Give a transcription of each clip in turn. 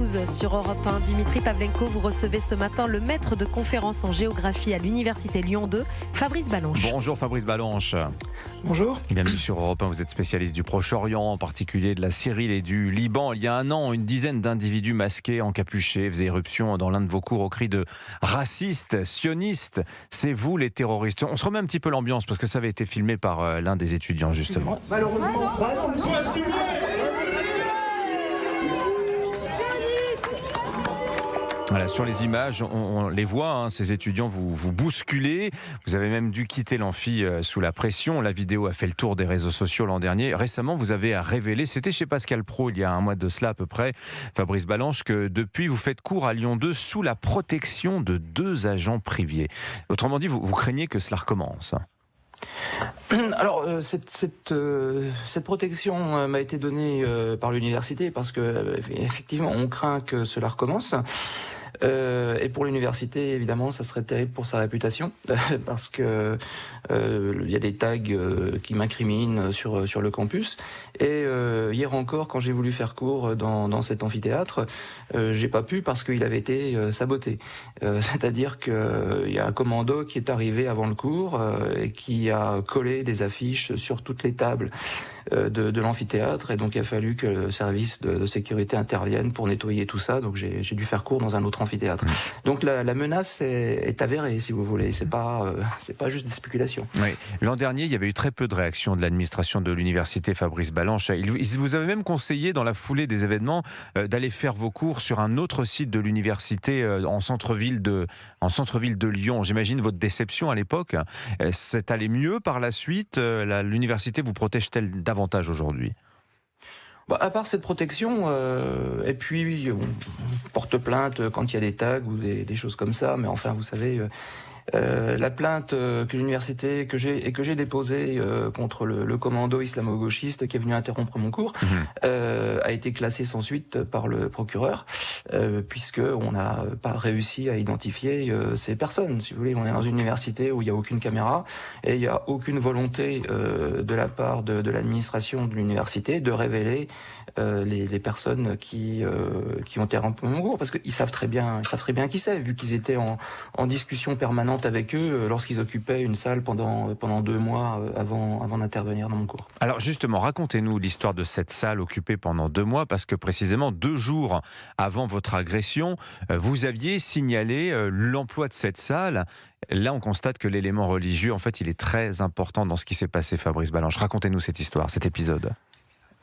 News sur Europe 1. Dimitri Pavlenko, vous recevez ce matin le maître de conférence en géographie à l'Université Lyon 2, Fabrice Balanche. Bonjour Fabrice Balanche. Bonjour. Bienvenue sur Europe 1, vous êtes spécialiste du Proche-Orient, en particulier de la Syrie et du Liban. Il y a un an, une dizaine d'individus masqués, encapuchés, faisaient éruption dans l'un de vos cours au cri de racistes, sionistes. C'est vous les terroristes. On se remet un petit peu l'ambiance parce que ça avait été filmé par l'un des étudiants justement. Malheureusement, Voilà, sur les images, on les voit, ces étudiants vous bousculez. Vous avez même dû quitter l'amphi sous la pression. La vidéo a fait le tour des réseaux sociaux l'an dernier. Récemment, vous avez révélé, c'était chez Pascal Praud, il y a un mois de cela à peu près, Fabrice Balanche, que depuis, vous faites cours à Lyon 2 sous la protection de 2 agents privés. Autrement dit, vous craignez que cela recommence. Alors, cette protection m'a été donnée par l'université parce que effectivement, on craint que cela recommence. Et pour l'université, évidemment, ça serait terrible pour sa réputation parce que il y a des tags qui m'incriminent sur le campus. Et hier encore, quand j'ai voulu faire cours dans cet amphithéâtre, j'ai pas pu parce qu'il avait été saboté. C'est-à-dire que il y a un commando qui est arrivé avant le cours et qui a collé des affiches sur toutes les tables de l'amphithéâtre, et donc il a fallu que le service de sécurité intervienne pour nettoyer tout ça. Donc j'ai dû faire cours dans un autre amphithéâtre. Donc la menace est avérée, si vous voulez. C'est pas juste des spéculations. Oui. L'an dernier, il y avait eu très peu de réactions de l'administration de l'université, Fabrice Balanche. Vous avez même conseillé, dans la foulée des événements, d'aller faire vos cours sur un autre site de l'université en centre-ville de Lyon. J'imagine votre déception à l'époque. C'est allé mieux par la suite. L'université vous protège-t-elle davantage aujourd'hui ? À part cette protection, et puis on porte plainte quand il y a des tags ou des choses comme ça, mais enfin vous savez, la plainte que l'université que j'ai déposée contre le commando islamo-gauchiste qui est venu interrompre mon cours a été classée sans suite par le procureur, puisque on n'a pas réussi à identifier ces personnes. Si vous voulez, on est dans une université où il n'y a aucune caméra et il n'y a aucune volonté de la part de l'administration de l'université de révéler les personnes qui ont interrompu mon cours, parce qu'ils savent très bien qui c'est, vu qu'ils étaient en discussion permanente avec eux lorsqu'ils occupaient une salle pendant 2 mois avant d'intervenir dans mon cours. Alors justement, racontez-nous l'histoire de cette salle occupée pendant 2 mois, parce que précisément 2 jours avant votre agression, vous aviez signalé l'emploi de cette salle. Là, on constate que l'élément religieux, en fait, il est très important dans ce qui s'est passé, Fabrice Balanche. Racontez-nous cette histoire, cet épisode.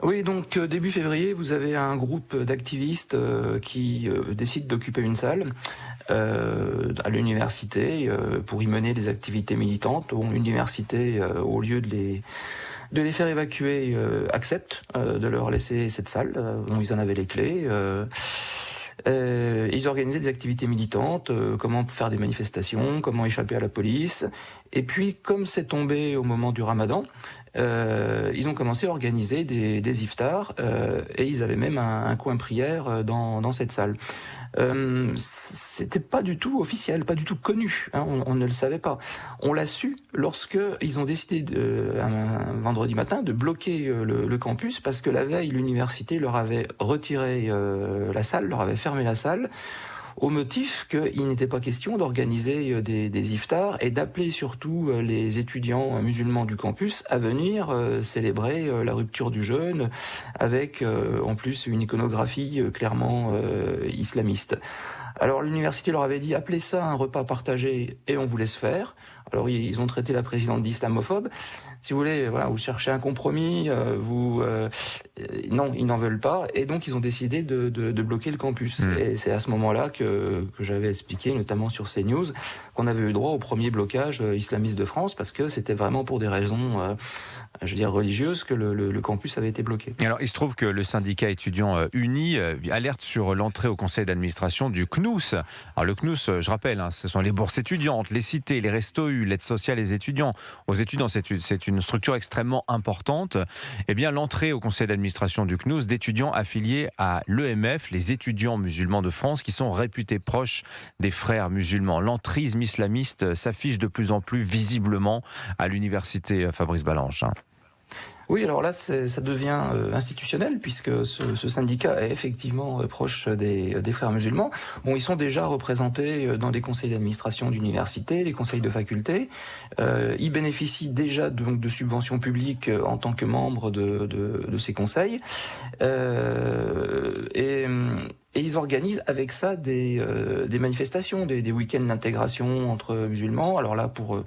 Oui, donc début février, vous avez un groupe d'activistes qui décide d'occuper une salle à l'université pour y mener des activités militantes. L'université, au lieu de les faire évacuer, accepte de leur laisser cette salle dont ils en avaient les clés. Ils organisaient des activités militantes, comment faire des manifestations, comment échapper à la police. Et puis, comme c'est tombé au moment du Ramadan, ils ont commencé à organiser des iftars, et ils avaient même un coin prière dans cette salle. C'était pas du tout officiel, pas du tout connu, on ne le savait pas. On l'a su lorsque ils ont décidé un vendredi matin de bloquer le campus, parce que la veille l'université leur avait retiré la salle, leur avait fermé la salle, au motif qu'il n'était pas question d'organiser des iftars et d'appeler surtout les étudiants musulmans du campus à venir célébrer la rupture du jeûne avec en plus une iconographie clairement islamiste. Alors l'université leur avait dit: appelez ça un repas partagé et on vous laisse faire. Alors ils ont traité la présidente d'islamophobe. Si vous voulez, voilà, vous cherchez un compromis, non, ils n'en veulent pas, et donc ils ont décidé de bloquer le campus. Et c'est à ce moment-là que j'avais expliqué, notamment sur CNews, qu'on avait eu droit au premier blocage islamiste de France, parce que c'était vraiment pour des raisons, religieuses, que le campus avait été bloqué. Alors il se trouve que le syndicat étudiant uni alerte sur l'entrée au conseil d'administration du CNUS. Alors le CNUS, je rappelle, ce sont les bourses étudiantes, les cités, les restos U, l'aide sociale des étudiants. Aux étudiants, c'est une structure extrêmement importante. Eh bien, l'entrée au conseil d'administration du CNUS d'étudiants affiliés à l'EMF, les étudiants musulmans de France, qui sont réputés proches des frères musulmans. L'entrisme islamiste s'affiche de plus en plus visiblement à l'université, Fabrice Balanche. Oui, alors là, ça devient institutionnel puisque ce syndicat est effectivement proche des frères musulmans. Bon, ils sont déjà représentés dans des conseils d'administration d'universités, des conseils de facultés. Ils bénéficient déjà donc de subventions publiques en tant que membres de ces conseils. Et ils organisent avec ça des manifestations, des week-ends d'intégration entre musulmans. Alors là, pour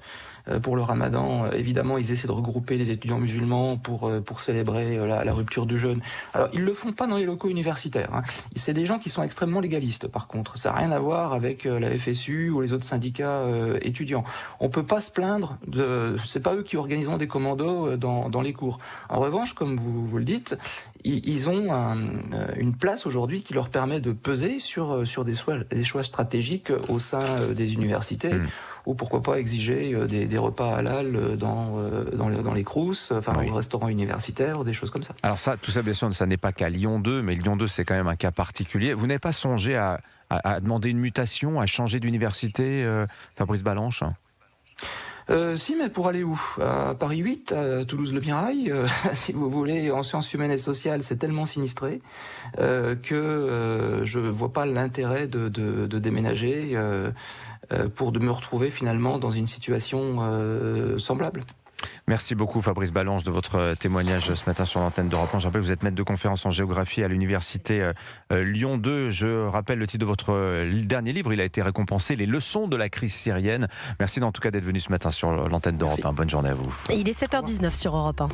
le Ramadan, évidemment, ils essaient de regrouper les étudiants musulmans pour célébrer la rupture du jeûne. Alors, ils le font pas dans les locaux universitaires. Hein. C'est des gens qui sont extrêmement légalistes, par contre. Ça n'a rien à voir avec la FSU ou les autres syndicats étudiants. On peut pas se plaindre c'est pas eux qui organiseront des commandos dans les cours. En revanche, comme vous le dites, ils ont une place aujourd'hui qui leur permet de peser sur des choix stratégiques au sein des universités. Ou pourquoi pas exiger des repas halal dans les crous, au restaurant universitaire, des choses comme ça. Alors ça, tout ça, bien sûr, ça n'est pas qu'à Lyon 2, mais Lyon 2, c'est quand même un cas particulier. Vous n'avez pas songé à demander une mutation, à changer d'université, Fabrice Balanche ? Si, mais pour aller où ? À Paris 8, à Toulouse-le-Mirail, si vous voulez, en sciences humaines et sociales, c'est tellement sinistré que je vois pas l'intérêt de déménager pour de me retrouver finalement dans une situation semblable. Merci beaucoup Fabrice Balanche de votre témoignage ce matin sur l'antenne d'Europe 1. Je rappelle que vous êtes maître de conférence en géographie à l'université Lyon 2. Je rappelle le titre de votre dernier livre. Il a été récompensé, Les leçons de la crise syrienne. Merci en tout cas d'être venu ce matin sur l'antenne d'Europe 1. Bonne journée à vous. Il est 7h19 sur Europe 1.